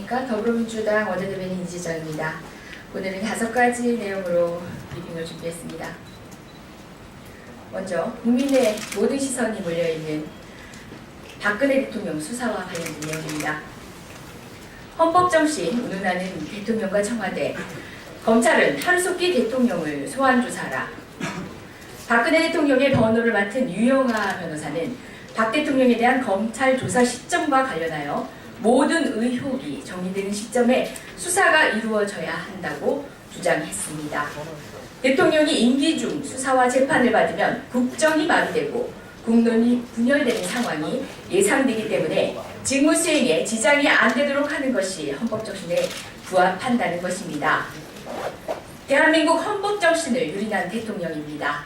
안녕하십니까. 더불어민주당 원내대변인 이지정입니다. 오늘은 5가지 내용으로 브리핑을 준비했습니다. 먼저 국민의 모든 시선이 몰려있는 박근혜 대통령 수사와 관련된 내용입니다. 헌법정신 운운하는 대통령과 청와대, 검찰은 하루속히 대통령을 소환조사하라. 박근혜 대통령의 번호를 맡은 유영하 변호사는 박 대통령에 대한 검찰 조사 시점과 관련하여 모든 의혹이 정리되는 시점에 수사가 이루어져야 한다고 주장했습니다. 대통령이 임기 중 수사와 재판을 받으면 국정이 마비되고 국론이 분열되는 상황이 예상되기 때문에 직무 수행에 지장이 안 되도록 하는 것이 헌법정신에 부합한다는 것입니다. 대한민국 헌법정신을 유린한 대통령입니다.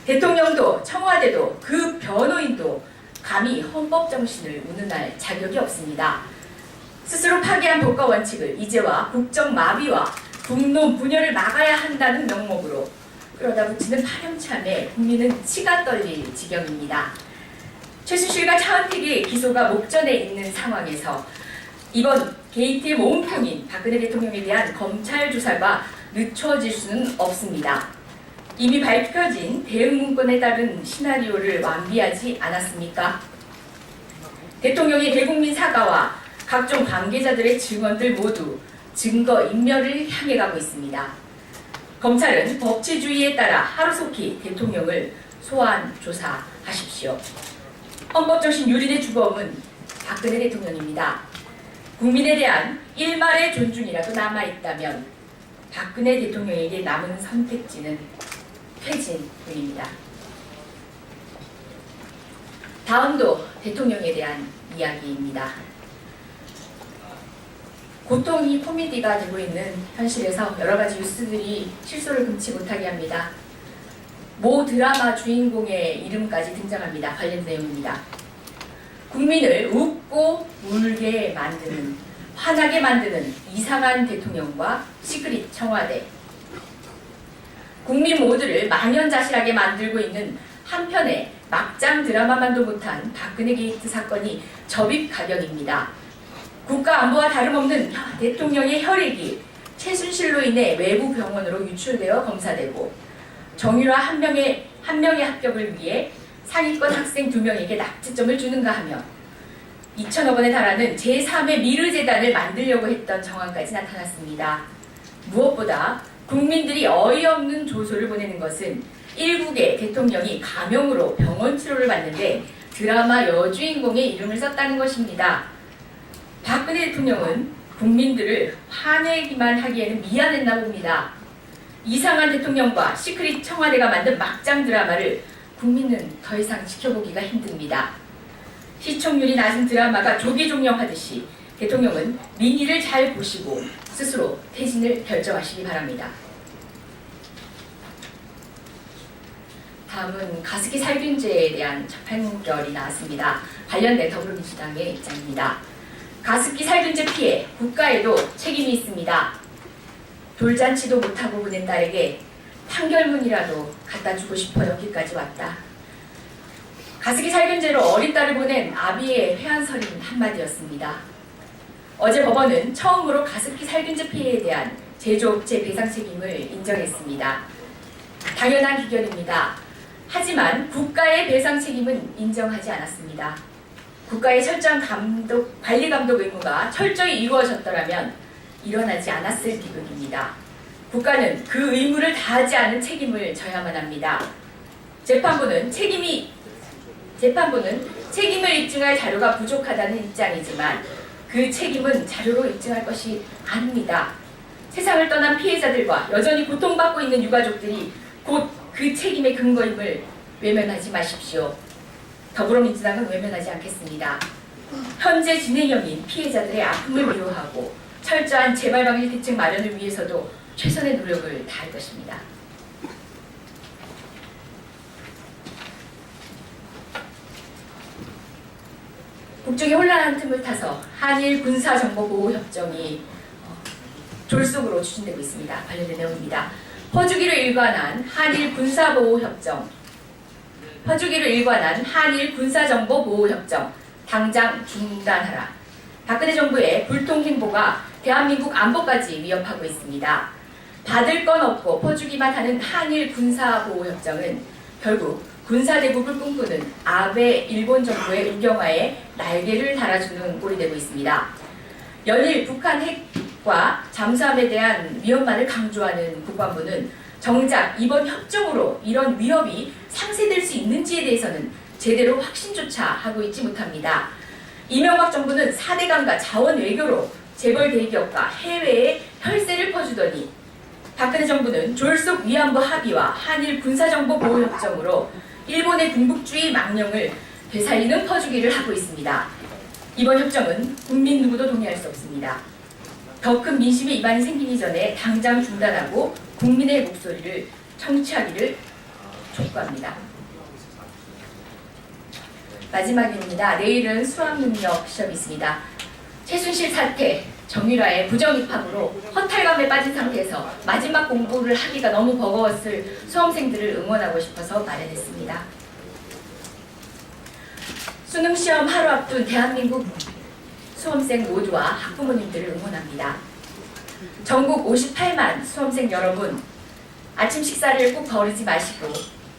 대통령도 청와대도 그 변호인도 감히 헌법정신을 운운할 자격이 없습니다. 스스로 파기한 법과 원칙을 이제와 국정 마비와 국론 분열을 막아야 한다는 명목으로 끌어다 붙이는 파렴치함에 국민은 치가 떨릴 지경입니다. 최순실과 차은택의 기소가 목전에 있는 상황에서 이번 게이트의 몸통인 박근혜 대통령에 대한 검찰 조사가 늦춰질 수는 없습니다. 이미 밝혀진 대응 문건에 따른 시나리오를 완비하지 않았습니까? 대통령의 대국민 사과와 각종 관계자들의 증언들 모두 증거 인멸을 향해 가고 있습니다. 검찰은 법치주의에 따라 하루속히 대통령을 소환 조사하십시오. 헌법정신 유린의 주범은 박근혜 대통령입니다. 국민에 대한 일말의 존중이라도 남아있다면 박근혜 대통령에게 남은 선택지는 퇴진뿐입니다. 다음도 대통령에 대한 이야기입니다. 고통이 코미디가 되고 있는 현실에서 여러 가지 뉴스들이 실소를 금치 못하게 합니다. 모 드라마 주인공의 이름까지 등장합니다. 관련 내용입니다. 국민을 웃고 울게 만드는, 화나게 만드는 이상한 대통령과 시크릿 청와대. 국민 모두를 망연자실하게 만들고 있는 한편의 막장 드라마만도 못한 박근혜 게이트 사건이 접입가경입니다. 국가안보와 다름없는 대통령의 혈액이 최순실로 인해 외부 병원으로 유출되어 검사되고 정유라 한 명의 합격을 위해 상위권 학생 2명에게 낙제점을 주는가 하며 2천억 원에 달하는 제3의 미르재단을 만들려고 했던 정황까지 나타났습니다. 무엇보다 국민들이 어이없는 조소를 보내는 것은 일국의 대통령이 가명으로 병원 치료를 받는데 드라마 여주인공의 이름을 썼다는 것입니다. 박근혜 대통령은 국민들을 화내기만 하기에는 미안했나 봅니다. 이상한 대통령과 시크릿 청와대가 만든 막장 드라마를 국민은 더 이상 지켜보기가 힘듭니다. 시청률이 낮은 드라마가 조기 종영하듯이 대통령은 민의를 잘 보시고 스스로 퇴진을 결정하시기 바랍니다. 다음은 가습기 살균제에 대한 판결이 나왔습니다. 관련된 더불어민주당의 입장입니다. 가습기 살균제 피해, 국가에도 책임이 있습니다. 돌잔치도 못하고 보낸 딸에게 판결문이라도 갖다 주고 싶어 여기까지 왔다. 가습기 살균제로 어린 딸을 보낸 아비의 회한설인 한마디였습니다. 어제 법원은 처음으로 가습기 살균제 피해에 대한 제조업체 배상 책임을 인정했습니다. 당연한 기결입니다. 하지만 국가의 배상 책임은 인정하지 않았습니다. 국가의 철저한 관리 감독 의무가 철저히 이루어졌더라면 일어나지 않았을 비극입니다. 국가는 그 의무를 다하지 않은 책임을 져야만 합니다. 재판부는 책임을 입증할 자료가 부족하다는 입장이지만 그 책임은 자료로 입증할 것이 아닙니다. 세상을 떠난 피해자들과 여전히 고통받고 있는 유가족들이 곧 그 책임의 근거임을 외면하지 마십시오. 더불어민주당은 외면하지 않겠습니다. 현재 진행형인 피해자들의 아픔을 위로하고 철저한 재발방지 대책 마련을 위해서도 최선의 노력을 다할 것입니다. 국정의 혼란한 틈을 타서 한일 군사정보보호협정이 졸속으로 추진되고 있습니다. 관련된 내용입니다. 퍼주기로 일관한 한일 군사정보보호협정 당장 중단하라. 박근혜 정부의 불통 행보가 대한민국 안보까지 위협하고 있습니다. 받을 건 없고 퍼주기만 하는 한일 군사보호협정은 결국 군사대국을 꿈꾸는 아베 일본 정부의 우경화에 날개를 달아주는 꼴이 되고 있습니다. 연일 북한 핵과 잠수함에 대한 위험만을 강조하는 국방부는 정작 이번 협정으로 이런 위협이 상쇄될 수 있는지에 대해서는 제대로 확신조차 하고 있지 못합니다. 이명박 정부는 4대강과 자원 외교로 재벌 대기업과 해외에 혈세를 퍼주더니 박근혜 정부는 졸속 위안부 합의와 한일 군사정보보호협정으로 일본의 군국주의 망령을 되살리는 퍼주기를 하고 있습니다. 이번 협정은 국민 누구도 동의할 수 없습니다. 더 큰 민심의 이반이 생기기 전에 당장 중단하고 국민의 목소리를 청취하기를 촉구합니다. 마지막입니다. 내일은 수학능력 시험이 있습니다. 최순실 사태, 정유라의 부정 입학으로 허탈감에 빠진 상태에서 마지막 공부를 하기가 너무 버거웠을 수험생들을 응원하고 싶어서 마련했습니다. 수능시험 하루 앞둔 대한민국 수험생 모두와 학부모님들을 응원합니다. 전국 58만 수험생 여러분, 아침 식사를 꼭 거르지 마시고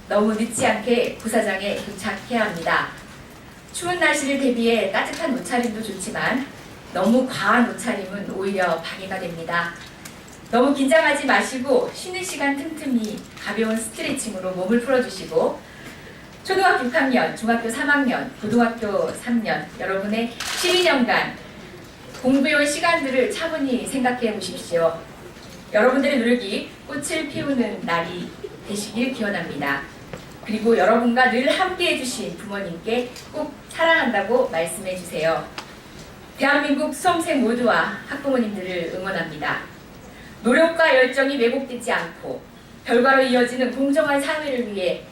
너무 늦지 않게 부사장에 도착해야 합니다. 추운 날씨를 대비해 따뜻한 옷차림도 좋지만 너무 과한 옷차림은 오히려 방해가 됩니다. 너무 긴장하지 마시고 쉬는 시간 틈틈이 가벼운 스트레칭으로 몸을 풀어주시고 초등학교 6학년, 중학교 3학년, 고등학교 3년 여러분의 12년간 공부해온 시간들을 차분히 생각해 보십시오. 여러분들의 노력이 꽃을 피우는 날이 되시길 기원합니다. 그리고 여러분과 늘 함께 해주신 부모님께 꼭 사랑한다고 말씀해 주세요. 대한민국 수험생 모두와 학부모님들을 응원합니다. 노력과 열정이 왜곡되지 않고 결과로 이어지는 공정한 사회를 위해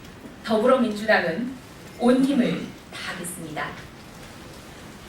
더불어민주당은 온 힘을 다하겠습니다.